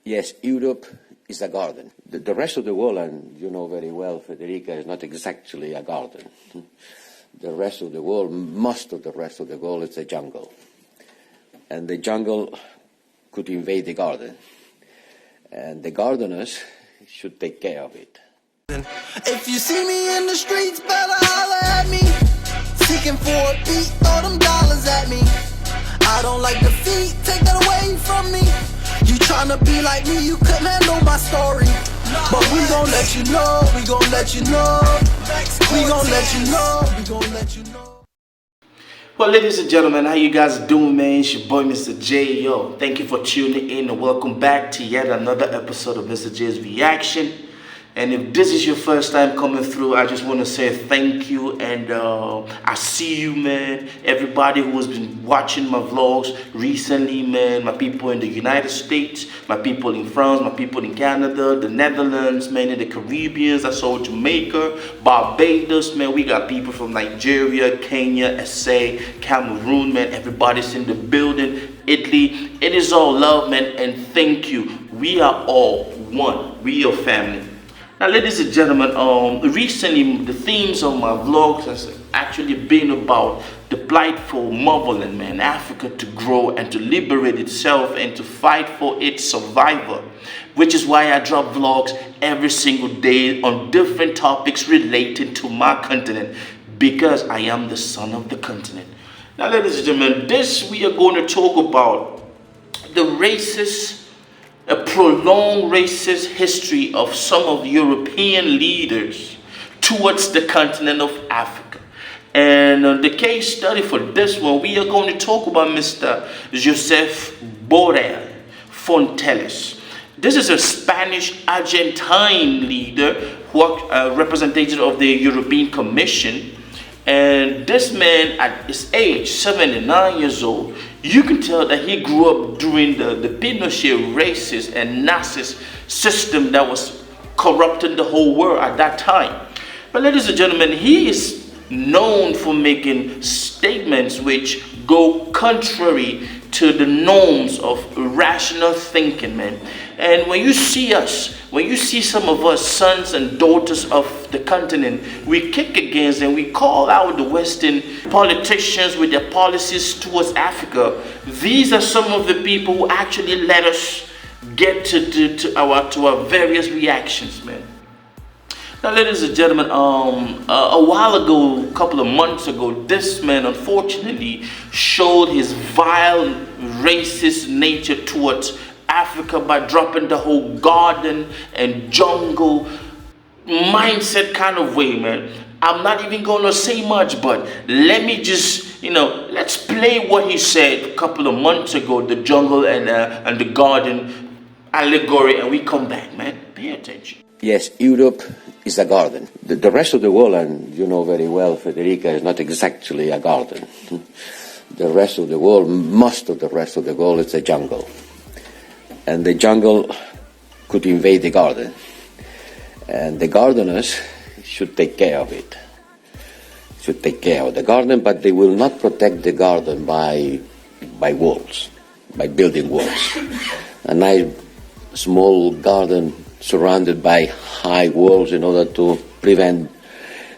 Yes, Europe is a garden. The rest of the world, and you know very well, Federica, is not exactly a garden. The rest of the world, most of the rest of the world, is a jungle. And the jungle could invade the garden. And the gardeners should take care of it. If you see me in the streets, better holler at me. Seeking for a beat, throw them dollars at me. I don't like defeat, take that away from me. You tryna be like me, you couldn't handle my story. But we gon' let you know, we gon' let you know. We gon' let you know, we gon' let you know. Well, ladies and gentlemen, how you guys doing, man? It's your boy, Mr. J. Yo, thank you for tuning in and welcome back to yet another episode of Mr. J's Reaction. And if this is your first time coming through, I just want to say thank you. And I see you, man. Everybody who has been watching my vlogs recently, man. My people in the United States, my people in France, my people in Canada, the Netherlands, man, in the Caribbean. I saw Jamaica, Barbados, man. We got people from Nigeria, Kenya, SA, Cameroon, man. Everybody's in the building. Italy. It is all love, man. And thank you. We are all one. We are family. Now, ladies and gentlemen, recently the themes of my vlogs has actually been about the plight for motherland, man, Africa to grow and to liberate itself and to fight for its survival, which is why I drop vlogs every single day on different topics related to my continent, because I am the son of the continent. Now, ladies and gentlemen, we are going to talk about the racist, a prolonged racist history of some of the European leaders towards the continent of Africa. And the case study for this one, we are going to talk about Mr. Josep Borelle Fonteles. This is a Spanish Argentine leader who representative of the European Commission. And this man, at his age, 79 years old, you can tell that he grew up during the Pinochet racist and Nazist system that was corrupting the whole world at that time. But ladies and gentlemen, he is known for making statements which go contrary to the norms of rational thinking, man. And when you see us, when you see some of us sons and daughters of the continent, we kick against and we call out the Western politicians with their policies towards Africa. These are some of the people who actually let us get to our various reactions, man. Now, ladies and gentlemen, a while ago, a couple of months ago, this man unfortunately showed his vile racist nature towards Africa by dropping the whole garden and jungle mindset kind of way, man. I'm not even going to say much, but let me just, let's play what he said a couple of months ago, the jungle and the garden allegory, and we come back, man. Pay attention. Yes, Europe is a garden. The rest of the world, and you know very well, Federica, is not exactly a garden. The rest of the world, most of the rest of the world, is a jungle. And the jungle could invade the garden. And the gardeners should take care of it. Should take care of the garden, but they will not protect the garden by walls, by building walls. A nice small garden surrounded by high walls in order to prevent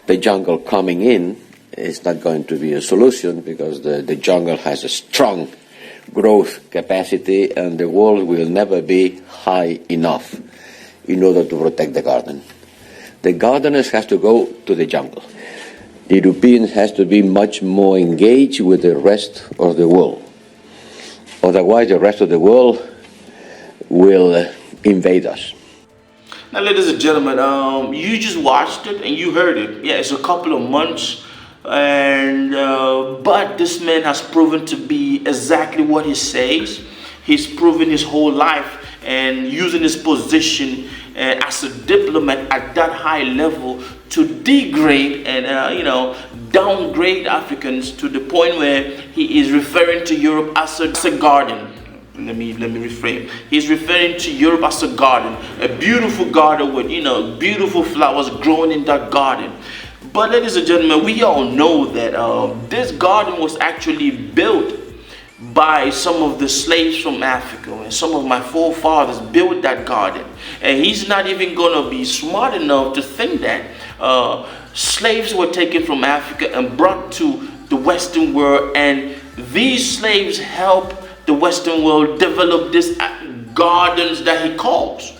the jungle coming in is not going to be a solution, because the jungle has a strong growth capacity and the wall will never be high enough in order to protect the garden. The gardeners have to go to the jungle. The Europeans has to be much more engaged with the rest of the world. Otherwise, the rest of the world will invade us. Now, ladies and gentlemen, you just watched it and you heard it. Yeah, it's a couple of months, and but this man has proven to be exactly what he says. He's proven his whole life and using his position as a diplomat at that high level to degrade and downgrade Africans to the point where he is referring to Europe as a garden. Let me reframe. He's referring to Europe as a garden, a beautiful garden with beautiful flowers growing in that garden. But ladies and gentlemen, we all know that this garden was actually built by some of the slaves from Africa, and some of my forefathers built that garden. And he's not even going to be smart enough to think that slaves were taken from Africa and brought to the Western world, and these slaves helped the Western world develop this gardens that he calls.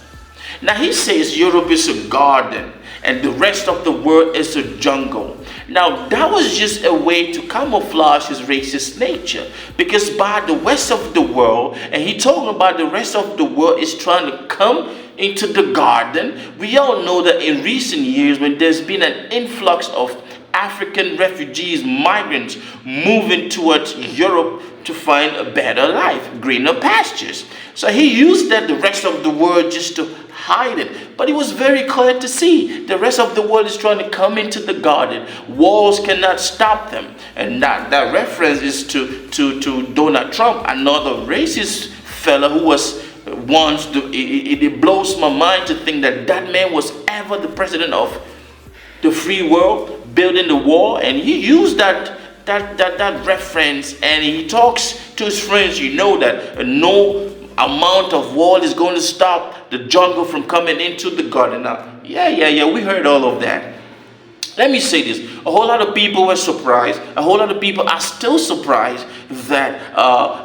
Now he says Europe is a garden and the rest of the world is a jungle. Now that was just a way to camouflage his racist nature, because by the rest of the world, and he talking about the rest of the world is trying to come into the garden. We all know that in recent years, when there's been an influx of African refugees, migrants moving towards Europe to find a better life, greener pastures. So he used that the rest of the world just to hide it. But it was very clear to see the rest of the world is trying to come into the garden. Walls cannot stop them. And that reference is to Donald Trump, another racist fella who was once, it blows my mind to think that that man was ever the president of the free world, building the wall. And he used that reference, and he talks to his friends. You know that no amount of wall is going to stop the jungle from coming into the garden. Now, yeah, we heard all of that. Let me say this. A whole lot of people were surprised. A whole lot of people are still surprised that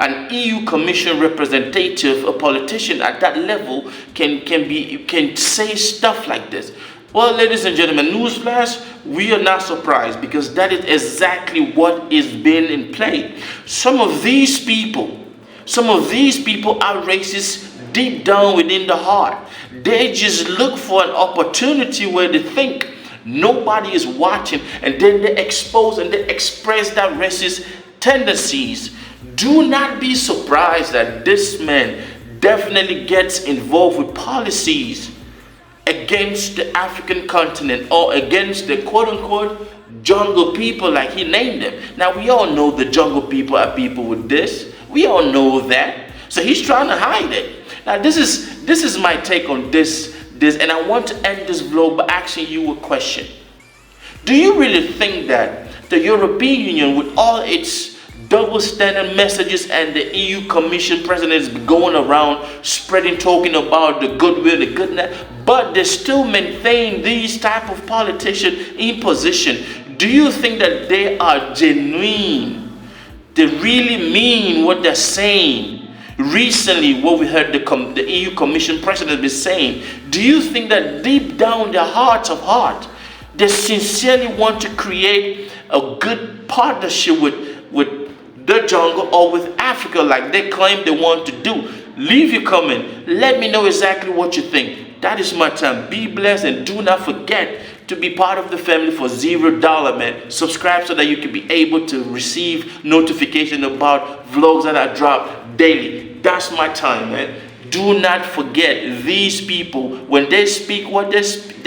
an EU Commission representative, a politician at that level, can say stuff like this. Well, ladies and gentlemen, newsflash, we are not surprised, because that is exactly what is being in play. Some of these people are racist deep down within the heart. They just look for an opportunity where they think nobody is watching, and then they expose and they express that racist tendencies. Do not be surprised that this man definitely gets involved with policies against the African continent, or against the quote-unquote jungle people, like he named them. Now, we all know the jungle people are people with this. We all know that. So he's trying to hide it. Now, this is my take on this, and I want to end this vlog by asking you a question. Do you really think that the European Union, with all its double standard messages, and the EU Commission presidents going around spreading, talking about the goodwill, the goodness, but they still maintain these type of politicians in position? Do you think that they are genuine? They really mean what they're saying? Recently, what we heard the EU Commission president be saying, do you think that deep down their hearts of heart, they sincerely want to create a good partnership with the jungle or with Africa, like they claim they want to do? Leave your comment. Let me know exactly what you think. That is my time. Be blessed, and do not forget to be part of the family for $0, man. Subscribe so that you can be able to receive notification about vlogs that I drop daily. That's my time, man. Do not forget, these people, when they speak what they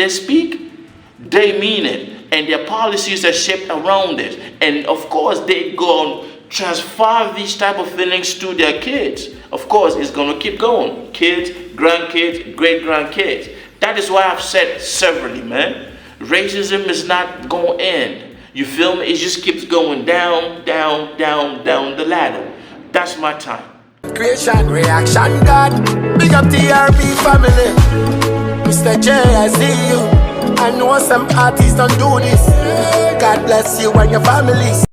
speak, they mean it, and their policies are shaped around it. And of course, they go on transfer these type of feelings to their kids. Of course, it's going to keep going. Kids, grandkids, great-grandkids. That is why I've said severally, man, racism is not going to end. You feel me? It just keeps going down, down, down, down the ladder. That's my time. Creation, reaction, God. Big up TRP family. Misterjaay, I see you. I know some artists don't do this. God bless you and your families.